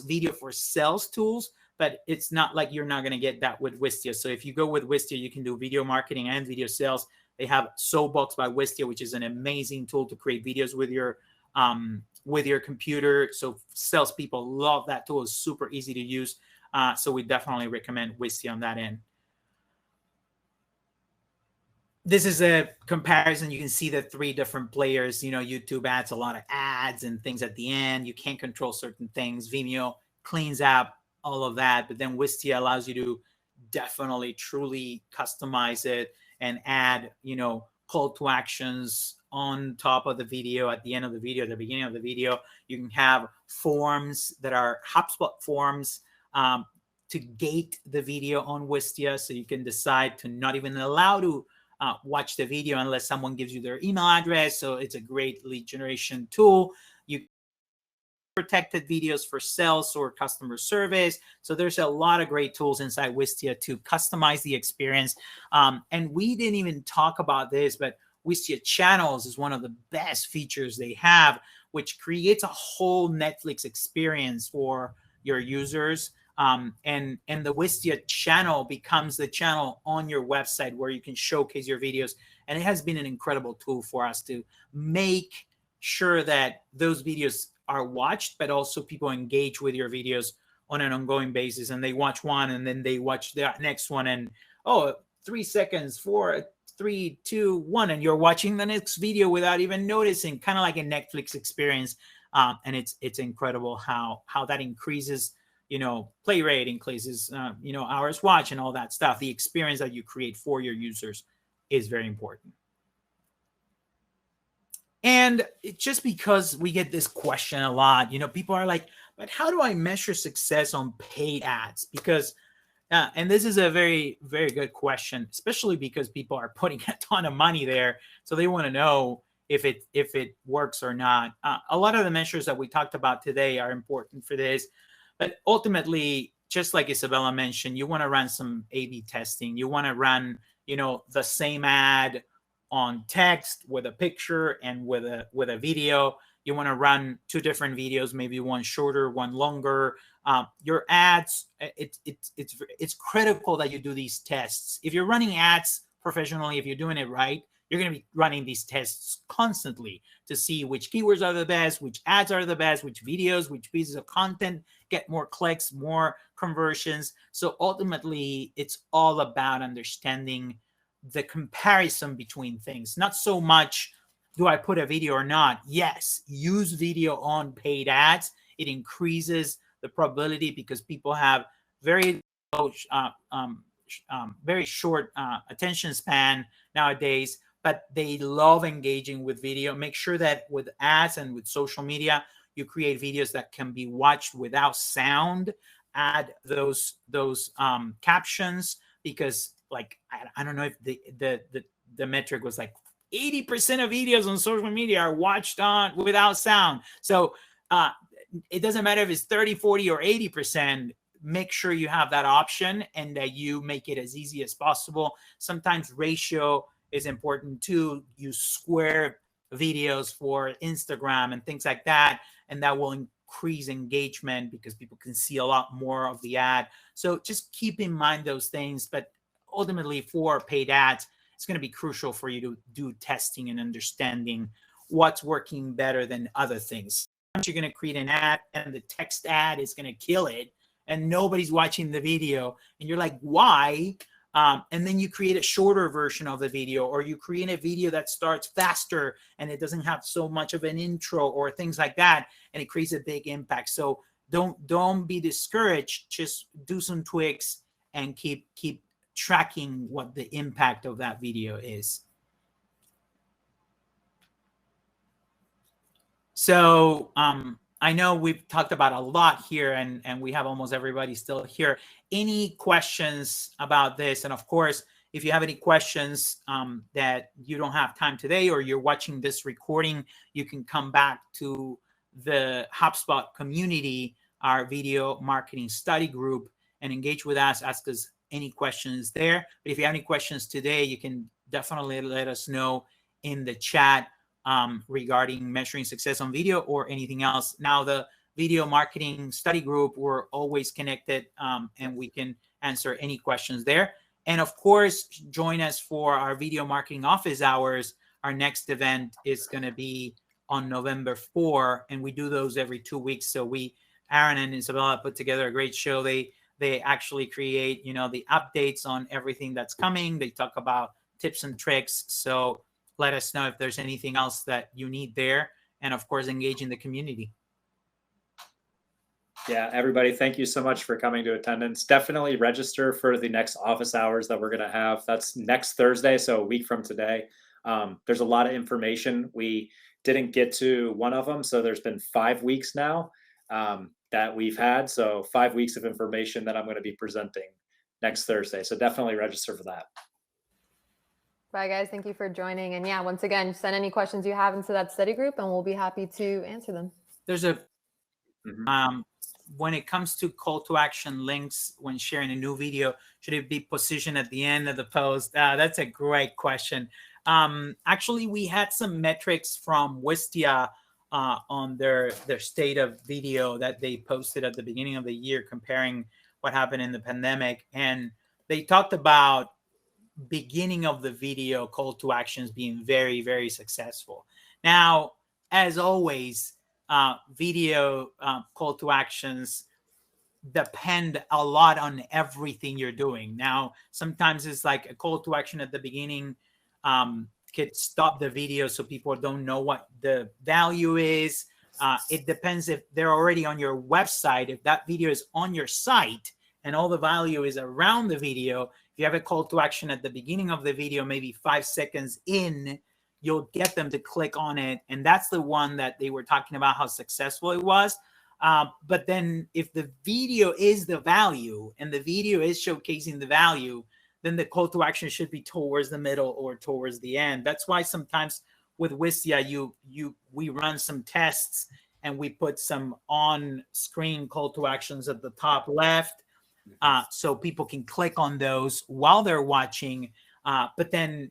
video for sales tools, but it's not like you're not going to get that with Wistia. So if you go with Wistia, you can do video marketing and video sales. They have Soapbox by Wistia, which is an amazing tool to create videos with your computer. So salespeople love that tool. It's super easy to use. So we definitely recommend Wistia on that end. this is a comparison. You can see the three different players. You know, YouTube adds a lot of ads and things at the end. You can't control certain things. Vimeo cleans up all of that, but then Wistia allows you to definitely truly customize it and add, you know, call to actions on top of the video, at the end of the video, at the beginning of the video. You can have forms that are Hubspot forms to gate the video on Wistia, so you can decide to not even allow to watch the video unless someone gives you their email address. So it's a great lead generation tool. You protected videos for sales or customer service. So there's a lot of great tools inside Wistia to customize the experience. And we didn't even talk about this, but Wistia channels is one of the best features they have, which creates a whole Netflix experience for your users. And the Wistia channel becomes the channel on your website where you can showcase your videos. And it has been an incredible tool for us to make sure that those videos are watched, but also people engage with your videos on an ongoing basis. And they watch one and then they watch the next one. And, oh, 3 seconds, 4, 3, 2, 1. And you're watching the next video without even noticing, kind of like a Netflix experience. And it's incredible how that increases, you know, play rate, increases, you know, hours watch and all that stuff. The experience that you create for your users is very important. And just because we get this question a lot, you know, people are like, but how do I measure success on paid ads? Because, and this is a very, very good question, especially because people are putting a ton of money there. So they want to know if it works or not. A lot of the measures that we talked about today are important for this. But ultimately, just like Isabella mentioned, you want to run some A/B testing. You want to run, you know, the same ad on text with a picture and with a video. You want to run 2 different videos, maybe one shorter, one longer. Your ads, it's critical that you do these tests. If you're running ads professionally, if you're doing it right, you're going to be running these tests constantly to see which keywords are the best, which ads are the best, which videos, which pieces of content get more clicks, more conversions. So ultimately, it's all about understanding the comparison between things. Not so much, do I put a video or not? Yes, use video on paid ads. It increases the probability because people have very low, very short attention span nowadays, but they love engaging with video. Make sure that with ads and with social media, you create videos that can be watched without sound. Add those captions, because like I don't know if the metric was like 80% of videos on social media are watched on without sound. So it doesn't matter if it's 30, 40, or 80%. Make sure you have that option and that you make it as easy as possible. Sometimes ratio is important too. Use square videos for Instagram and things like that, and that will increase engagement because people can see a lot more of the ad. So just keep in mind those things. But ultimately, for paid ads, it's going to be crucial for you to do testing and understanding what's working better than other things. You're going to create an ad and the text ad is going to kill it and nobody's watching the video, and you're like, why? And then you create a shorter version of the video, or you create a video that starts faster and it doesn't have so much of an intro or things like that, and it creates a big impact. So don't be discouraged. Just do some tweaks and keep tracking what the impact of that video is. So I know we've talked about a lot here, and we have almost everybody still here. Any questions about this? And of course, if you have any questions that you don't have time today, or you're watching this recording, you can come back to the Hubspot community, our video marketing study group, and engage with us, ask us any questions there. But if you have any questions today, you can definitely let us know in the chat regarding measuring success on video or anything else. Now, the video marketing study group, we're always connected, and we can answer any questions there. And of course, join us for our video marketing office hours. Our next event is going to be on November 4, and we do those every 2 weeks. So Aaron and Isabella put together a great show. They actually create, the updates on everything that's coming. They talk about tips and tricks. So let us know if there's anything else that you need there. And of course, engage in the community. Yeah, everybody, thank you so much for coming to attendance. Definitely register for the next office hours that we're going to have. That's next Thursday, so a week from today. There's a lot of information. We didn't get to one of them, so there's been 5 weeks now that we've had. So 5 weeks of information that I'm going to be presenting next Thursday. So definitely register for that. Bye, guys. Thank you for joining. And yeah, once again, send any questions you have into that study group, and we'll be happy to answer them. There's a when it comes to call to action links when sharing a new video, should it be positioned at the end of the post? That's a great question. Actually, we had some metrics from Wistia on their state of video that they posted at the beginning of the year, comparing what happened in the pandemic. And they talked about beginning of the video call to actions being very, very successful. Now, as always, video call to actions depend a lot on everything you're doing. Now, sometimes it's like a call to action at the beginning could stop the video so people don't know what the value is. It depends if they're already on your website. If that video is on your site and all the value is around the video, if you have a call to action at the beginning of the video, maybe 5 seconds in, you'll get them to click on it. And that's the one that they were talking about how successful it was. But then if the video is the value and the video is showcasing the value, then the call to action should be towards the middle or towards the end. That's why sometimes with Wistia, we run some tests and we put some on-screen call to actions at the top left, so people can click on those while they're watching. But then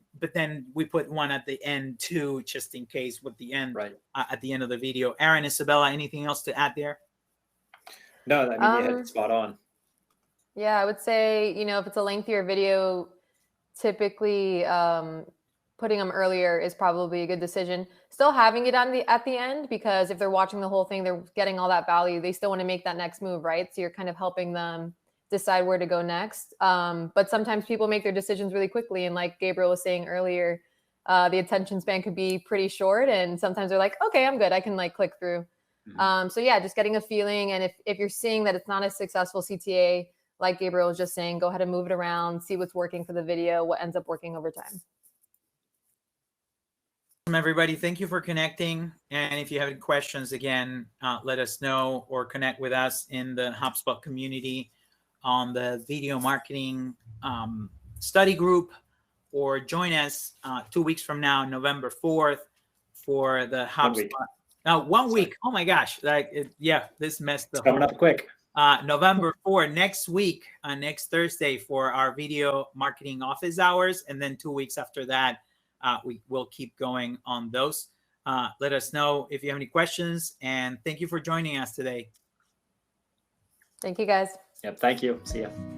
we put one at the end too, just in case with the end, right, at the end of the video. Aaron, Isabella, anything else to add there? No, I mean, you hit it spot on. Yeah, I would say, if it's a lengthier video, typically putting them earlier is probably a good decision. Still having it at the end, because if they're watching the whole thing, they're getting all that value. They still want to make that next move, right? So you're kind of helping them decide where to go next. But sometimes people make their decisions really quickly. And like Gabriel was saying earlier, the attention span could be pretty short. And sometimes they're like, okay, I'm good. I can click through. So yeah, just getting a feeling. And if you're seeing that it's not a successful CTA, like Gabriel was just saying, go ahead and move it around, see what's working for the video, what ends up working over time. Everybody, thank you for connecting. And if you have any questions, again, let us know or connect with us in the Hubspot community on the video marketing study group, or join us 2 weeks from now, November 4th, for the Hubspot. 1 week. Oh my gosh. This messed up. Coming up quick. November 4th, next week, next Thursday, for our video marketing office hours. And then 2 weeks after that, we will keep going on those. Let us know if you have any questions. And thank you for joining us today. Thank you, guys. Yep. Thank you. See ya.